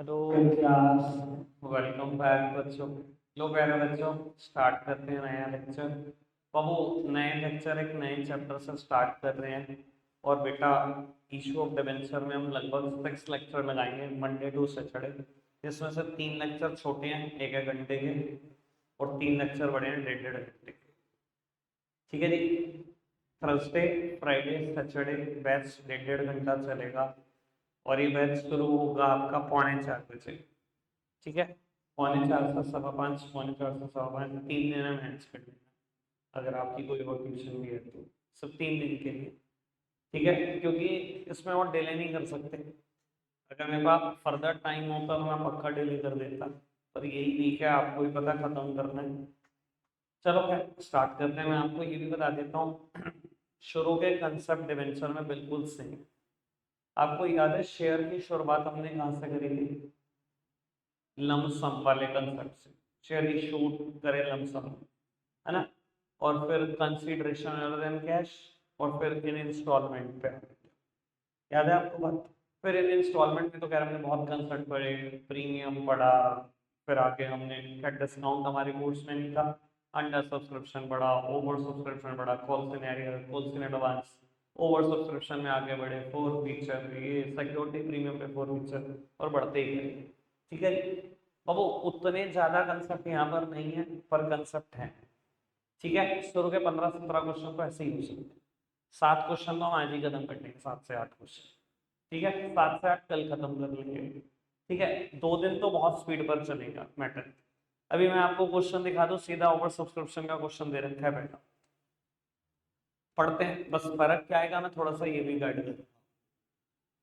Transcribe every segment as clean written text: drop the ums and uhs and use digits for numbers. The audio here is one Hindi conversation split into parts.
Hello, class. वेलकम बैक बच्चों। लो प्यारे बच्चों, स्टार्ट करते हैं नया लेक्चर। बाबू, नए लेक्चर एक नए चैप्टर से स्टार्ट कर रहे हैं। और बेटा, इशू ऑफ डिबेंचर में हम लगभग 6 लेक्चर लगाएंगे मंडे टू सैटरडे, जिसमें से 3 लेक्चर छोटे हैं 1-1 घंटे के, और 3 लेक्चर बड़े हैं 1.5-1.5 घंटे के। ठीक है जी। थर्सडे, फ्राइडे, सैटरडे बैच 1.5-1.5 घंटा चलेगा, और ये बैच शुरू होगा आपका 3:45 बजे। ठीक है, 4:45 से 5:15, 4:45 से 5:15, 3 दिन में मैनेज कर लेना। अगर आपकी कोई और ट्यूशन भी है तो सिर्फ 3 दिन के लिए। ठीक है, क्योंकि इसमें और डिले नहीं कर सकते। अगर मेरे पास फर्दर टाइम होता तो मैं पक्का डिले कर देता, पर यही वीक है, आपको भी पता खत्म करना है। चलो खैर स्टार्ट करते हैं। मैं आपको ये भी बता देता हूँ शुरू के कंसेप्ट डिवेंचर में बिल्कुल सेम। आपको याद है शेयर की शुरुआत हमने कहाँ से करी थी? लमसम वाले कंसेप्ट से। शेयर इशूड करे लमसम, है ना। और फिर कंसीडरेशन अदर देन कैश, और फिर इन इंस्टॉलमेंट पे। याद है आपको बात? फिर इन इंस्टॉलमेंट में तो खैर हमने बहुत कंसेप्ट पढ़े, प्रीमियम पढ़ा, फिर आगे हमने क्या डिस्काउंट हमारे कोर्स में नहीं था, अंडर सब्सक्रिप्शन पढ़ा, ओवर सब्सक्रिप्शन पढ़ा, call scenario, call in advance, over subscription में आगे बढ़े, फोर फीचर, ये सिक्योरिटी प्रीमियम पे फोर फीचर, और बढ़ते ही गए। ठीक है जी। अब वो उतने ज्यादा कंसेप्ट यहाँ पर नहीं है, पर कंसेप्ट है। ठीक है, शुरू के 15-17 क्वेश्चन तो ऐसे ही हो सकते हैं। 7 क्वेश्चन तो हम आज ही खत्म कर लेंगे, 7 से 8 क्वेश्चन। ठीक है, 7 से 8 कल खत्म कर लेंगे। ठीक है, 2 दिन तो बहुत स्पीड पर चलेगा मैटर। अभी मैं आपको क्वेश्चन दिखा दूं, सीधा ओवर सब्सक्रिप्शन का क्वेश्चन दे रखा है बेटा। पढ़ते हैं, बस फर्क क्या आएगा मैं थोड़ा सा ये भी गाइड कर।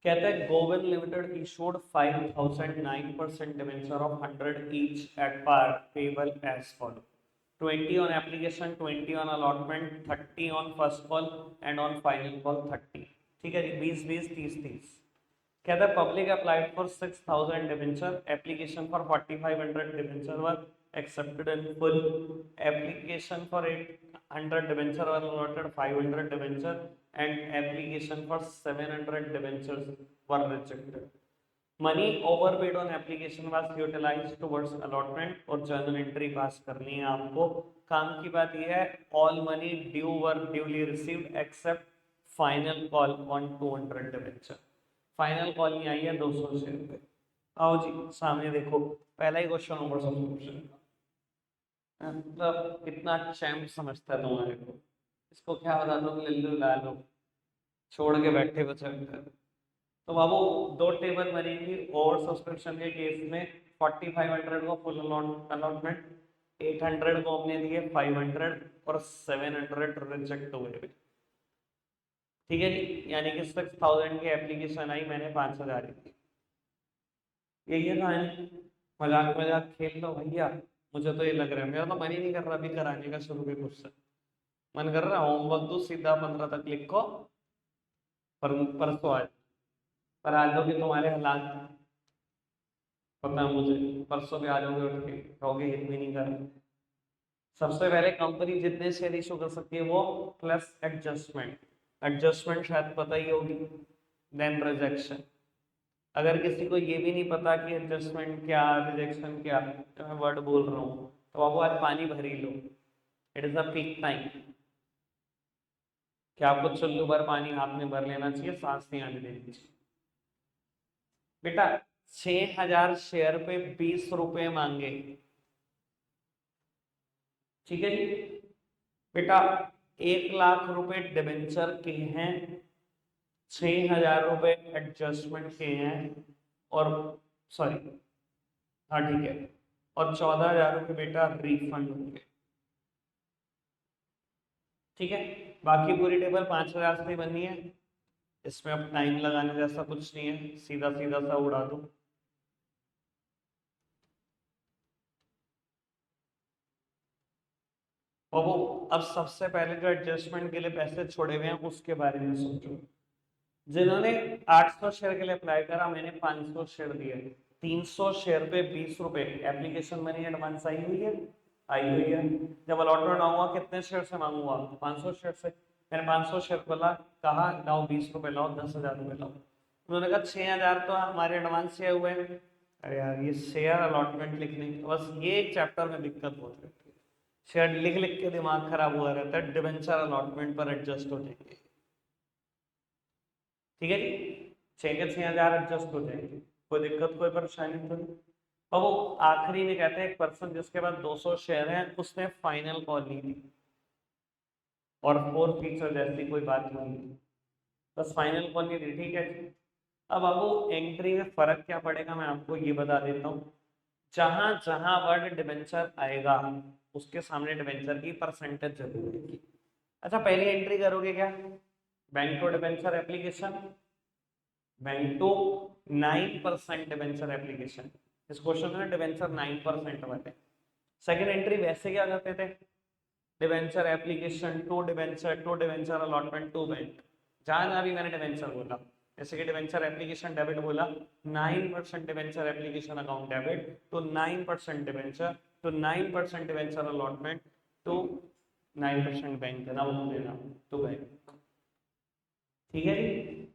कहते हैं Govind limited issued 5009% debenture of 100 each at par payable as follow: 20 on application, 20 on allotment, 30 on first call, and on final call 30। ठीक है जी, 20-20, 30-30। कहता है public applied for 6000 debenture, application for 4500 debenture were accepted in full, application for 800 debenture were allotted 500 debenture, and application for 700 debentures were rejected. Money overpaid on application was utilised towards allotment, और जर्नल एंट्री पास करनी है आपको। काम की बात यह है, all money due were duly received except final call on 200 debenture. Final call नहीं आई है 200 शेयर पे। आओ जी सामने देखो, पहला ही क्वेश्चन ओवर सब्सक्रिप्शन का। मतलब कितना चैम्प समझता है तुम्हारे को, इसको क्या बता दो, ले लो, छोड़ के बैठे बचे। तो बाबू, 2 टेबल बनेगी ओवर सब्सक्रिप्शन के केस में। 4500 को फुल अलॉटमेंट, 800 को हमने दिए 500, और 700 रिजेक्ट हुए। ठीक है जी, यानी कि 6000 की एप्लीकेशन आई, मैंने 5000 की। यही है कहानी। मजाक मजाक खेल लो भैया। मुझे तो ये लग रहा है, मेरा तो मन ही नहीं कर रहा अभी कराने का शुरू के कुछ से। मन कर रहा है होमवर्क दो सीधा 15 तक लिखो, पर परसों आज। पर आज दो कि तुम्हारे हालात पता है मुझे, परसों भी आ जाओगे उठ के, कहोगे हित भी नहीं कर। सबसे पहले कंपनी जितने शेयर इशू कर सकती है वो प्लस एडजस्टमेंट। एडजस्टमेंट शायद पता ही होगी। Then rejection. अगर किसी को ये भी नहीं पता कि एडजस्टमेंट क्या, रिजेक्शन क्या, तो मैं वर्ड बोल रहा हूँ, तो बाबू आज पानी भर ही लो। It is a peak time. क्या आपको चुल्लू भर पानी हाथ में भर लेना चाहिए, सांस नहीं आने देनी चाहिए। बेटा, 6000 शेयर पे 20 रुपए मांगे। ठीक है जी। बेटा, 1 लाख रुपए डिबेंचर के हैं, 6000 रुपए एडजस्टमेंट के हैं, और सॉरी, हाँ ठीक है, और 14000 रुपये बेटा रिफंड होंगे। ठीक है, बाकी पूरी टेबल 5000 से ही बनी है। इसमें अब टाइम लगाने जैसा कुछ नहीं है, सीधा सीधा सा उड़ा दो। और वो, अब सबसे पहले जो एडजस्टमेंट के लिए पैसे छोड़े हुए हैं उसके बारे में सोचो। जिन्होंने 800 शेयर के लिए अप्लाई करा, मैंने 500 शेयर दिए, 300 शेयर पे 20 रुपए एप्लीकेशन मनी एडवांस आई हुई है, आई हुई है। जब अलॉटमेंट आऊंगा कितने शेयर से मांगूंगा? 500 शेयर से। मैंने 500 शेयर बोला, कहा लाओ 20 रुपए लाओ, 10,000 रुपए लाओ। उन्होंने कहा 6000 तो हमारे एडवांस से हुए हैं, अरे यार ये शेयर अलॉटमेंट लिखने की बस ये एक चैप्टर में दिक्कत बहुत रहती है। शेयर लिख लिख के दिमाग खराब हुआ रहता है, डिबेंचर अलॉटमेंट पर एडजस्ट हो जाएंगे। ठीक है जी, 6,000 एडजस्ट हो जाएंगे, कोई दिक्कत कोई परेशानी तो नहीं। और वो आखिरी में कहते हैं एक पर्सन जिसके पास 200 शेयर हैं उसने फाइनल कॉल ली थी और 4 फीचर जैसी कोई बात नहीं थी, बस फाइनल कॉल ली थी। ठीक है जी। अब आपको एंट्री में फर्क क्या पड़ेगा मैं आपको ये बता देता हूँ। जहां जहां वर्ड डिबेंचर आएगा उसके सामने डिबेंचर की परसेंटेज जरूर होगी। अच्छा पहली एंट्री करोगे क्या, bank to debenture application, bank to 9% debenture application. इस क्वेश्चन में डिबेंचर 9% वाले। सेकेंड एंट्री वैसे क्या करते थे, debenture application to debenture allotment to bank. जहां जहां भी मैंने डिबेंचर बोला, जैसे कि डिबेंचर एप्लीकेशन डेबिट बोला, 9% debenture application account debit to 9% debenture to 9% debenture allotment to 9% bank देना, वो देना टू बैंक। ठीक है जी,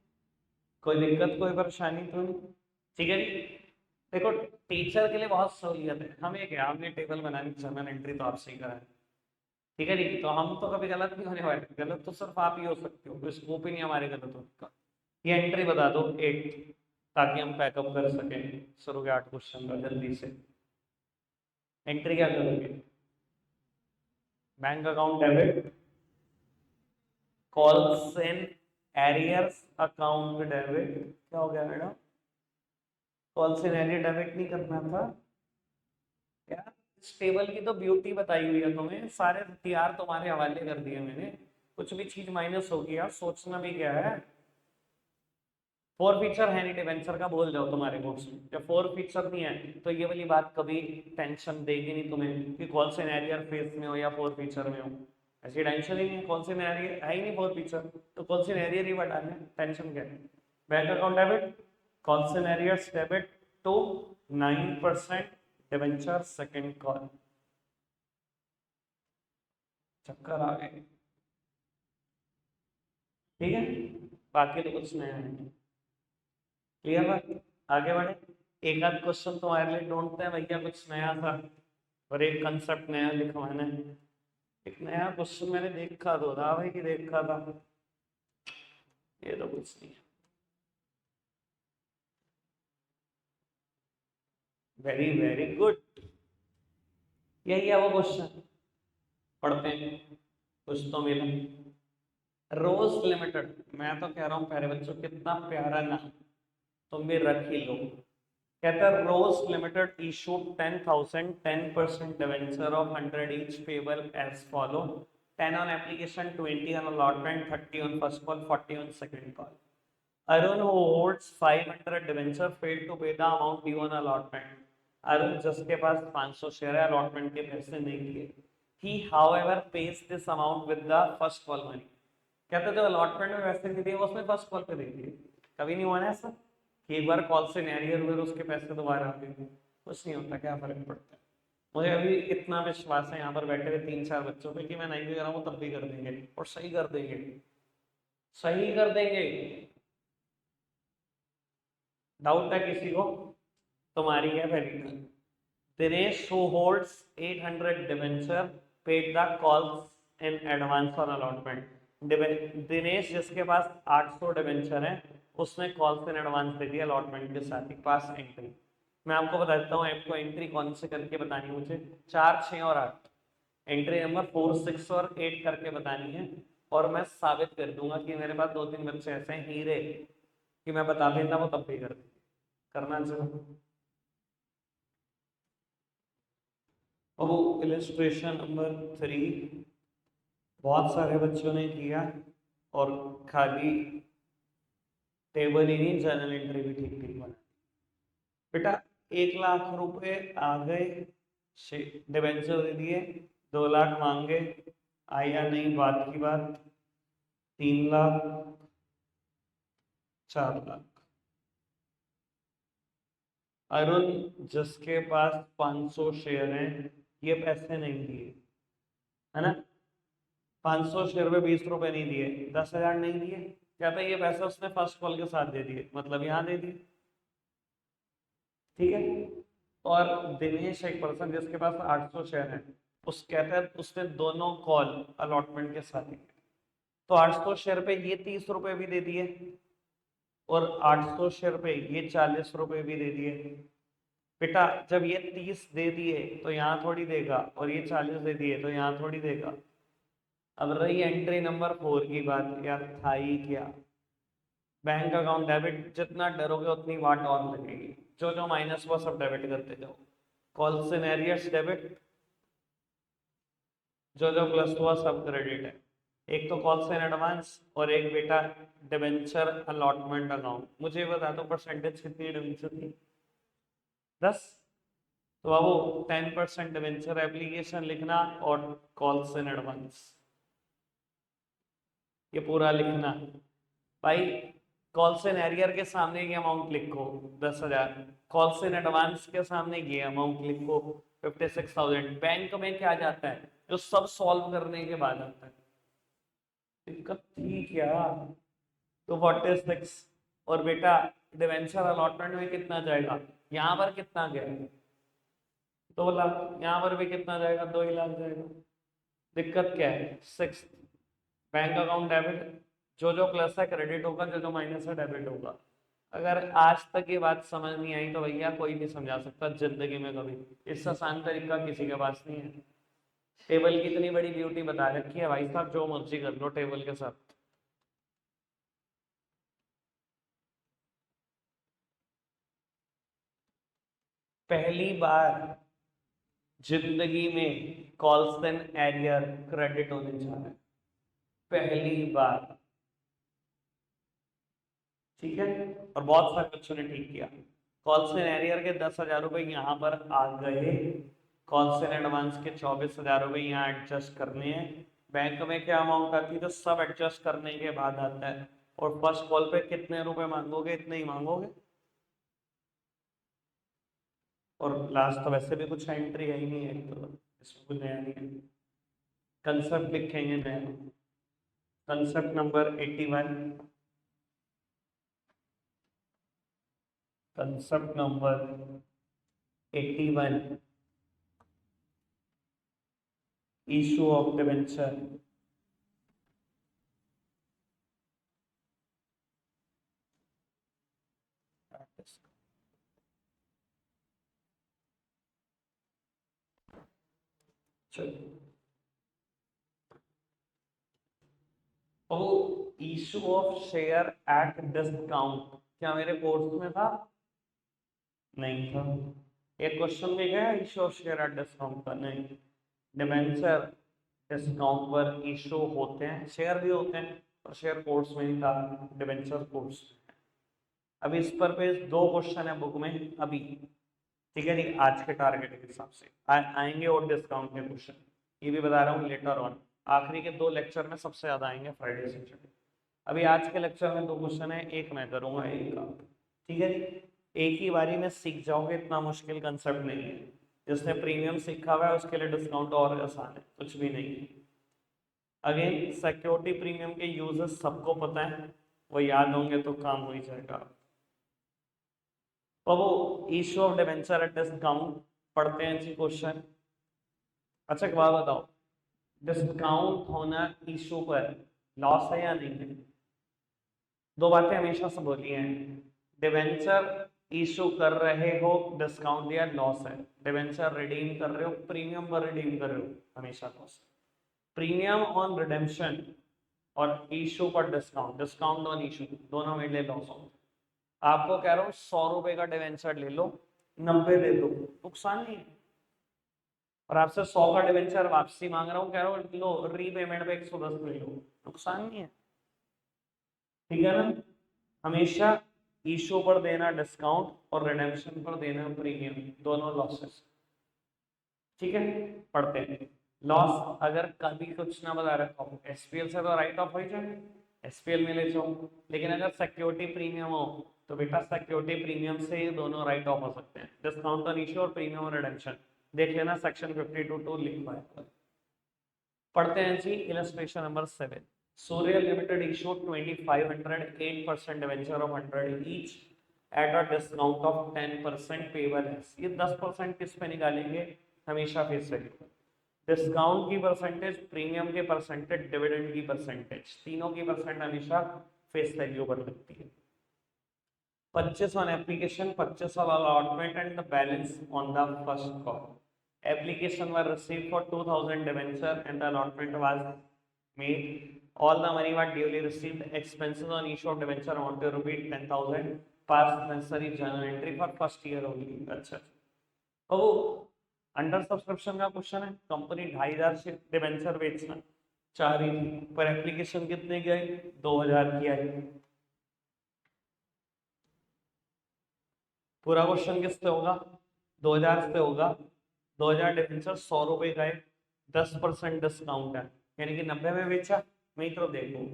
कोई दिक्कत कोई परेशानी तो नहीं। ठीक है जी। देखो टीचर के लिए बहुत सहूलियत है, हमें क्या, हमने टेबल बनानी जर्नल एंट्री तो आपसे ही करा है। ठीक है जी, तो हम तो कभी गलत नहीं होने वाले, गलत तो सिर्फ आप ही हो सकते हो, कोई स्कोप ही नहीं हमारे गलत होने का। ये एंट्री बता दो 8, ताकि हम पैकअप कर सकें शुरू के 8 क्वेश्चन का जल्दी से। एंट्री क्या करोगे, bank account debit, calls and arrears account debit. क्या हो गया madam, calls and arrear debit नहीं करना था यार। इस टेबल की तो ब्यूटी बताई हुई है तुम्हें, सारे हथियार तुम्हारे हवाले कर दिए मैंने, कुछ भी चीज माइनस होगी यार, सोचना भी क्या है। 4 फीचर है नहीं डिवेंचर का, बोल जाओ तुम्हारे बुक्स में, जब 4 फीचर नहीं है तो ये वाली बात कभी टेंशन देगी नहीं तुम्हें कि कौन से एरियर फेस में हो या 4 फीचर में हो। ऐसी टेंशन ही नहीं, कौन से एरियर है ही नहीं 4 फीचर, तो कौन से एरियर ही बताने, टेंशन क्या है। बैंक अकाउंट डेबिट, कौन से arrears debit to 9% debenture second call. चक्कर आ गए। ठीक है, बाकी तो कुछ नया है। क्लियर बात, आगे बढ़े। एक आध क्वेश्चन तुम्हारे लिए ढूंढते हैं भैया, कुछ नया था और एक कंसेप्ट नया लिखवाना है। एक नया क्वेश्चन मैंने देखा तो था भाई कि देखा था, ये तो कुछ नहीं। वेरी वेरी गुड, यही है वो क्वेश्चन, पढ़ते हैं कुछ तो मिला। रोज लिमिटेड, मैं तो कह रहा हूँ प्यारे बच्चों कितना प्यारा ना, तुम भी रख ही लो। कहता है Rose limited issue 10,000 10% debenture of 100 each payable as follow: 10 on application, 20 on allotment, 30 on first call, 40 on second call. Arun who holds 500 debenture failed to pay the amount due on allotment. Arun जिसके पास 500 शेयर है, अलॉटमेंट के पैसे नहीं दिए, he however pays this amount with the first call money. कहते जो अलॉटमेंट में पैसे नहीं दिए वो उसने फर्स्ट कॉल पे दे दिए। कभी नहीं हुआ ना ऐसा कि एक बार कॉल से नैरियर हुए और उसके पैसे दोबारा आ गए, कुछ नहीं होता, क्या फर्क पड़ता है। मुझे अभी इतना विश्वास है यहाँ पर बैठे हुए 3-4 बच्चों पे कि मैं नहीं भी कर रहा हूँ तब भी कर देंगे और सही कर देंगे, सही कर देंगे। डाउट है किसी को, तुम्हारी है पहली turn. Dinesh who holds 800 debenture paid the calls in advance on allotment. Dinesh जिसके पास 800 डिवेंचर है उसने कॉल्स इन एडवांस दे दिया अलॉटमेंट के साथ ही, पास एंट्री। मैं आपको बता देता हूँ आपको एंट्री कौन से करके बतानी है मुझे, 4, 6 और 8, एंट्री नंबर 4, 6 और 8 करके बतानी है। और मैं साबित कर दूंगा कि मेरे पास 2-3 बच्चे ऐसे हैं हीरे कि मैं बता देता वो तब भी कर देते, करना चाहिए। अब इलस्ट्रेशन नंबर 3 बहुत सारे बच्चों ने किया और खाली टेबल ही नहीं जर्नल एंट्री भी ठीक ठीक बना। बेटा 1 लाख रुपए आ गए, डिवेंचर दे दिए, 2 लाख मांगे, आया नहीं बात की बात, 3 लाख, 4 लाख। अरुण जिसके पास 500 शेयर हैं ये पैसे नहीं दिए, है ना, 500 शेयर में 20 रुपए नहीं दिए, 10,000 नहीं दिए, क्या था ये पैसे उसने फर्स्ट कॉल के साथ दे दिए, मतलब यहाँ दे दिए। ठीक है। और दिनेश एक पर्सन जिसके पास 800 शेयर है, उस कहते हैं उसने दोनों कॉल अलॉटमेंट के साथ ही, तो 800 शेयर पे ये 30 रुपए भी दे दिए और 800 शेयर पे ये 40 रुपए भी दे दिए। बेटा जब ये 30 दे दिए तो यहाँ थोड़ी देगा, और ये 40 दे दिए तो यहाँ थोड़ी देगा। अब रही एंट्री नंबर 4 की बात, यार था ही क्या। बैंक अकाउंट डेबिट, जितना डरोगे उतनी वाट और लगेगी। जो जो माइनस हुआ सब डेबिट करते जाओ। कॉल सिनेरियस डेबिट, जो जो प्लस हुआ सब क्रेडिट है। एक तो कॉल्स इन एडवांस और एक बेटा डिबेंचर अलॉटमेंट अकाउंट। मुझे बता दो परसेंटेज कितनी डिबेंचर थी? 10। तो बाबू 10% डिबेंचर एप्लीकेशन लिखना और कॉल्स इन एडवांस ये पूरा लिखना। भाई कॉल्स इन एरियर के सामने ये अमाउंट लिखो 10,000, कॉल्स इन एडवांस के सामने ये अमाउंट लिखो 56,000। बैंक में क्या जाता है जो सब सॉल्व करने के बाद आता है। दिक्कत थी क्या? तो 46। और बेटा डिवेंचर अलॉटमेंट में कितना जाएगा? यहाँ पर कितना गया? 2 लाख। यहाँ पर भी कितना जाएगा? 2 ही लाख जाएगा। दिक्कत क्या है? 6। बैंक अकाउंट डेबिट, जो जो प्लस है क्रेडिट होगा, जो जो माइनस है डेबिट होगा। अगर आज तक ये बात समझ नहीं आई तो भैया कोई नहीं समझा सकता जिंदगी में कभी। इससे आसान तरीका किसी के पास नहीं है। टेबल की इतनी बड़ी ब्यूटी बता रखी है भाई साहब, जो मर्जी कर लो टेबल के साथ। पहली बार जिंदगी में कॉल्स एंड एरियर क्रेडिट होने जा रहा है, पहली बार। ठीक है। और बहुत सारे बच्चों ने ठीक किया। कॉल्स एंड एरियर के 10,000 रुपए यहाँ पर आ गए। कॉल्स एंड एडवांस के 24,000 रुपए यहाँ एडजस्ट करने हैं। बैंक में क्या अमाउंट आती है तो सब एडजस्ट करने के बाद आता है। और फर्स्ट कॉल पे कितने रुपए मांगोगे? इतने ही मांगोगे। और लास्ट तो वैसे भी कुछ एंट्री है ही नहीं है, तो इसमें कुछ नया नहीं है। कंसेप्ट लिखेंगे नया। Concept number 81। Concept number 81, issue of debenture. चलिए, तो issue of share at discount क्या मेरे कोर्स में था? नहीं था। एक क्वेश्चन में गया issue of share at discount का? नहीं। डिबेंचर डिस्काउंट पर इशू होते हैं, शेयर भी होते हैं, और शेयर कोर्स में ही था, डिबेंचर कोर्स। अभी इस पर पे 2 क्वेश्चन है बुक में अभी। ठीक है जी, आज के टारगेट के हिसाब से आएंगे। और डिस्काउंट के क्वेश्चन ये भी बता रहा हूँ लेटर ऑन। आखिरी के 2 लेक्चर में सबसे ज्यादा आएंगे, फ्राइडे सैटरडे। अभी आज के लेक्चर में 2 क्वेश्चन है, एक मैं करूंगा एक आप। ठीक है जी। एक ही बारी में सीख जाओगे, इतना मुश्किल कंसेप्ट नहीं है। जिसने प्रीमियम सीखा हुआ है उसके लिए डिस्काउंट और आसान है, कुछ भी नहीं है। अगेन सिक्योरिटी प्रीमियम के यूजेस सबको पता है, वो याद होंगे तो काम हो ही जाएगा। तो वो issue of debenture at discount पढ़ते हैं जी क्वेश्चन। अच्छा एक बात बताओ, डिस्काउंट होना इशू पर लॉस है या नहीं है? 2 बातें हमेशा से बोली हैं। डिबेंचर इशू कर रहे हो, डिस्काउंट दिया, लॉस है। डिबेंचर रिडीम कर रहे हो, प्रीमियम पर रिडीम कर रहे हो, हमेशा लॉस है। प्रीमियम ऑन रिडेम्पशन और इशू पर डिस्काउंट, डिस्काउंट ऑन इशू, दोनों में लॉस होता है। आपको कह रहा हूँ 100 रुपए का डिवेंचर ले लो, 90 दे दो, नुकसान नहीं है। और आपसे 100 का डिवेंचर वापसी मांग रहा हूँ, कह रहा हूँ लो रीपेमेंट पे 110 ले लो, नुकसान नहीं है। ठीक है ना? हमेशा इशू पर देना डिस्काउंट और रिडेम्पशन पर देना प्रीमियम, दोनों लॉसेस। ठीक है, पढ़ते हैं। लॉस अगर कभी कुछ ना बता रखा हो, एसपीएल से तो राइट ऑफ हो ही जाए, एसपीएल में ले जाओ। लेकिन अगर सिक्योरिटी प्रीमियम हो तो बेटा सिक्योरिटी प्रीमियम से ये दोनों राइट ऑफ हो सकते हैं, डिस्काउंट ऑन इशू और प्रीमियम और रिडेम्पशन। देख लेना सेक्शन 52(2) लिखा है। पढ़ते हैं जी illustration number 7। Surya limited issue 2500 8% debenture of 100 each at a discount of 10% payable as. ये 10% किस पे निकालेंगे, हमेशा फेस वैल्यू। डिस्काउंट की परसेंटेज, प्रीमियम के परसेंटेज, डिविडेंड की परसेंटेज, तीनों की परसेंट हमेशा फेस वैल्यू पर लगती है। 25 on application, 25 on allotment and the balance on the first call. Application were received for 2000 debenture and the allotment was made. All the money was duly received. Expenses on issue of debenture amount to rupees 10,000. Past necessary journal entry for first year only. अच्छा, तो वो अंडर सब्सक्रिप्शन का क्वेश्चन है। कंपनी 2500 डिबेंचर बेचना चाह रही थी, पर एप्लीकेशन कितने की आई, 2000 की आई। पूरा क्वेश्चन किससे होगा, 2000 से होगा। 2000 डिबेंचर 100 रुपए का है, 10% डिस्काउंट है, यानी कि 90 में बेचा। मैं तो देखो,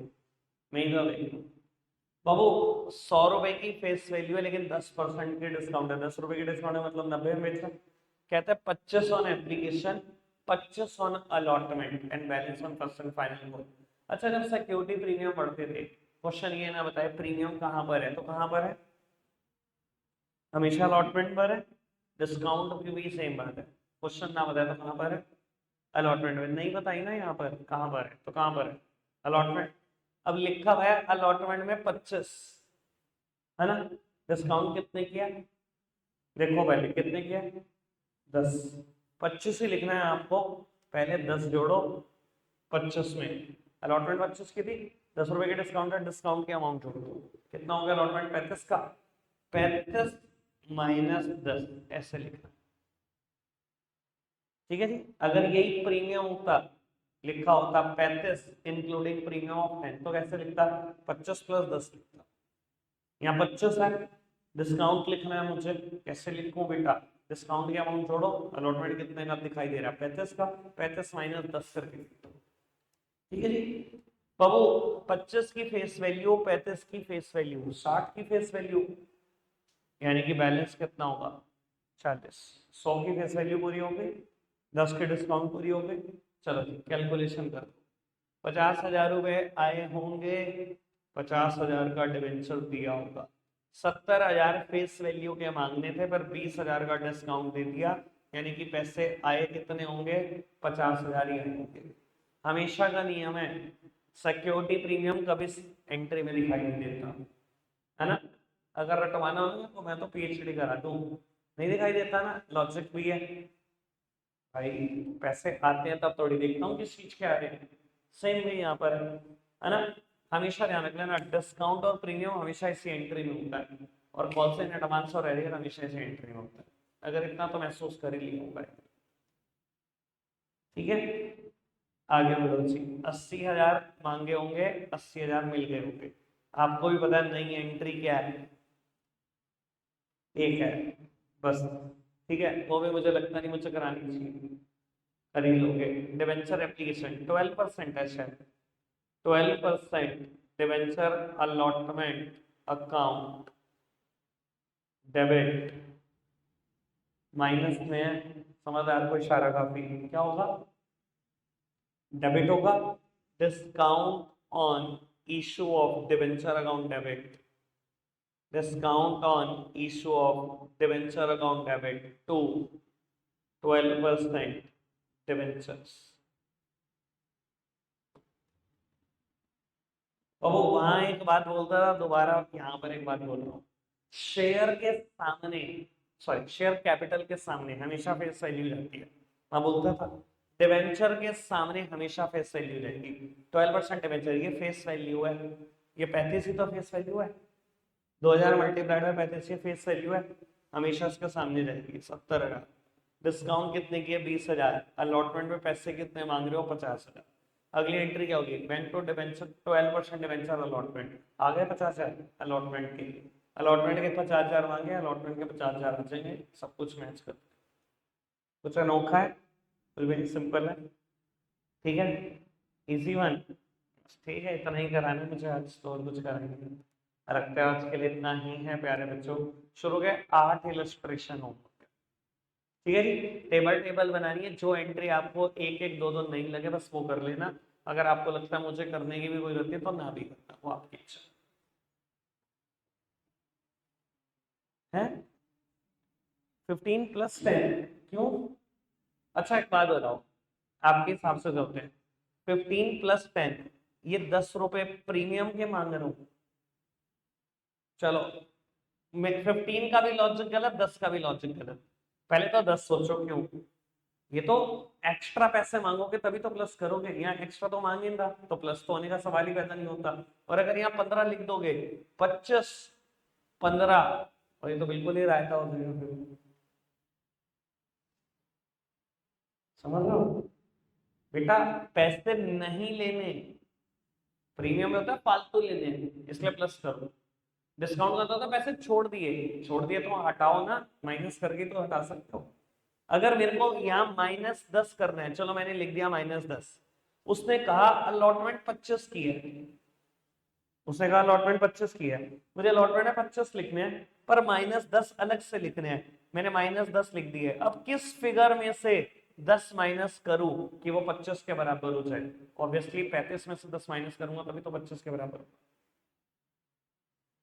मैं तो देखो बाबू, 100 रुपए की फेस वैल्यू है लेकिन 10% की डिस्काउंट है। 10 रुपए की डिस्काउंट है मतलब 90 में बेचा। कहते हैं 25 on application, 25 on allotment and balance on first and final call. अच्छा, जब सिक्योरिटी प्रीमियम पढ़ते थे, क्वेश्चन ये ना बताए प्रीमियम कहाँ पर है, तो कहाँ पर है, हमेशा अलॉटमेंट पर है। डिस्काउंट भी सेम बात है, क्वेश्चन ना बताए तो कहाँ पर है, अलॉटमेंट में। नहीं बताई ना यहाँ पर कहाँ पर है, तो कहाँ पर है, अलॉटमेंट। अब लिखा हुआ है अलॉटमेंट में 25 है ना, डिस्काउंट कितने किया, देखो पहले कितने किया, 10। 25 ही लिखना है आपको, पहले 10 जोड़ो 25 में। अलॉटमेंट 25 की थी, 10 रुपए की डिस्काउंट है, डिस्काउंट के अमाउंट जोड़ दो, कितना हो गया अलॉटमेंट 35 का, 35 माइनस 10 ऐसे लिखना। ठीक है जी। अगर यही प्रीमियम होता, लिखा होता 35 इंक्लूडिंग प्रीमियम ऑफ 10, तो कैसे लिखता, 25 प्लस 10 लिखता। यहाँ 25 है, डिस्काउंट लिखना है मुझे, कैसे लिखूं बेटा, डिस्काउंट के अमाउंट जोड़ो, अलॉटमेंट कितने का दिखाई दे रहा है 35 का, 35 माइनस 10 करके। ठीक है जी। बाबू 25 की फेस वैल्यू, 35 की फेस वैल्यू, 60 की फेस वैल्यू, यानी कि बैलेंस कितना होगा 40। 100 की फेस वैल्यू पूरी हो गई, 10 के डिस्काउंट पूरी हो गई। चलो जी कैलकुलेशन कर, 50,000 रुपए आए होंगे, 50,000 का डिवेंचर दिया होगा, 70,000 फेस वैल्यू के मांगने थे पर 20,000 का डिस्काउंट दे दिया, यानी कि पैसे आए कितने होंगे, 50,000 ही आए होंगे। हमेशा का नियम है, सिक्योरिटी प्रीमियम कभी एंट्री में दिखाई नहीं देता है ना। अगर रटवाना हो ना तो मैं तो पीएचडी करा दूं, नहीं दिखाई देता ना, लॉजिक भी है भाई। पैसे आते हैं तब थोड़ी देखता हूँ किस चीज के आ रहे हैं। सेम भी यहाँ पर है ना। हमेशा ध्यान रख लेना, डिस्काउंट और प्रीमियम हमेशा इसी एंट्री में होता है, और कॉल से एडवांस और एरियर हमेशा इसी एंट्री में होता है। अगर इतना तो महसूस कर ही लिया होगा। ठीक है, आगे बढ़ो जी। 80,000 मांगे होंगे, 80,000 मिल गए होंगे। आपको भी पता है नई एंट्री क्या है, एक है बस। ठीक है, वो भी मुझे लगता नहीं मुझे करानी चाहिए, कर ही लोगे। डिवेंचर एप्लीकेशन 12% है शायद, 12% debenture allotment account debit minus में, समझदार को इशारा काफी, क्या होगा, डेबिट होगा। Discount on issue of debenture account debit, discount on issue of debenture account debit to 12% debentures। अब वो वहां एक बात बोलता था, दोबारा यहाँ पर एक बात बोल रहा हूँ। शेयर के सामने, सॉरी शेयर कैपिटल के सामने हमेशा फेस वैल्यू रहती है। मैं बोलता था डिवेंचर के सामने हमेशा फेस वैल्यू रहेगी। 12% डिवेंचर ये फेस वैल्यू है, ये 35 ही तो फेस वैल्यू है, 2000 मल्टीप्लाइड में 35 की फेस वैल्यू है, हमेशा इसके सामने रहेगी। 70,000 डिस्काउंट कितने की है, 20,000, अलॉटमेंट में पैसे कितने मांग रहे हो, 50,000। अगली एंट्री क्या होगी, bank to debenture 12% debenture allotment आ गए 50,000 अलॉटमेंट के, अलॉटमेंट के 50,000 मांगे, अलॉटमेंट के 50,000 आ जाएंगे, सब कुछ मैच कर। कुछ अनोखा है, वेरी सिंपल है। ठीक है, इजी वन। ठीक है, इतना ही कराना मुझे आज, तो और कुछ कराएंगे रखते हैं आज के लिए, इतना ही है प्यारे बच्चों। शुरू के 8 इलस्ट्रेशन हो, ठीक है जी। टेबल टेबल बनानी है, जो एंट्री आपको एक एक दो दो नहीं लगे बस वो कर लेना। अगर आपको लगता है मुझे करने की भी कोई गलती है तो ना भी करना, वो आपकी इच्छा। है 15 प्लस 10 क्यों? अच्छा एक बात बताओ, आपके हिसाब से जो होते हैं 15 प्लस 10, ये 10 रुपए प्रीमियम के मांग रहा हूं। चलो मैं 15 का भी लॉजिक गलत, 10 का भी लॉजिक गलत। पहले तो 10 सोचो क्यों, ये तो एक्स्ट्रा पैसे मांगोगे तभी तो प्लस करोगे, यहाँ एक्स्ट्रा तो मांगे ना, तो प्लस तो होने का सवाल ही पैदा नहीं होता। और अगर यहाँ 15 लिख दोगे, 25 15, और ये तो बिल्कुल ही रायता हो जाएगा फिर। समझ लो बेटा, पैसे नहीं लेने, प्रीमियम में होता है फालतू लेने, इसलिए प्लस करो। डिस्काउंट का होता है पैसे छोड़ दिए, छोड़ दिए तो हटाओ ना, माइनस करके तो हटा सकते हो। अगर मेरे को यहाँ -10 करना है, चलो मैंने लिख दिया -10, उसने कहा अलॉटमेंट 25 की है, उसने कहा अलॉटमेंट 25 की है, मुझे अलॉटमेंट है 25 लिखने हैं, पर -10 अलग से लिखने हैं, मैंने -10 लिख दिए। अब किस फिगर में से 10 माइनस करूं कि वो 25 के बराबर हो जाए? ऑब्वियसली 35 में से 10 माइनस करूंगा तभी तो 25 के बराबर।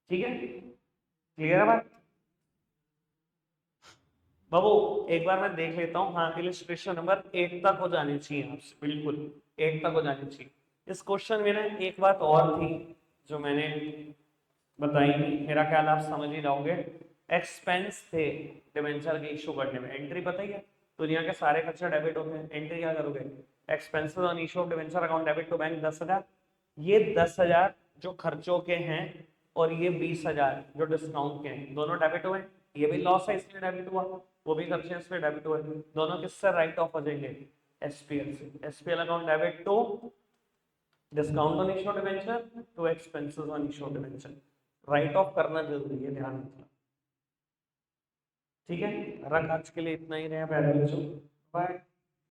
ठीक है, क्लियर है बात बाबू? एक बार मैं देख लेता हूँ, हाँ इलिस्ट्रेशन नंबर 8 तक हो जानी चाहिए आपसे, बिल्कुल 8 तक हो जानी चाहिए। इस क्वेश्चन में ना एक बात और थी जो मैंने बताई नहीं, मेरा ख्याल आप समझ ही जाओगे। एक्सपेंस थे डिबेंचर के इशू करने में, एंट्री पता ही है, दुनिया के सारे खर्चे डेबिट होते हैं, एंट्री क्या करोगे? Expenses on issue of debenture account debit to bank 10,000, ये 10,000 जो खर्चों के हैं, और ये 20,000 जो डिस्काउंट के हैं, दोनों डेबिट हुए। ये भी लॉस है इसलिए डेबिट हुआ, वो भी खर्चे हैं इसलिए डेबिट हुए, दोनों किससे राइट ऑफ हो जाएंगे? एसपीएल से। SPL account debit to discount on issue of debenture to expenses on issue of debenture, write off करना जरूरी है, ध्यान रखना। ठीक है, रख आज के लिए इतना ही रहे प्यारे बच्चों, बाय।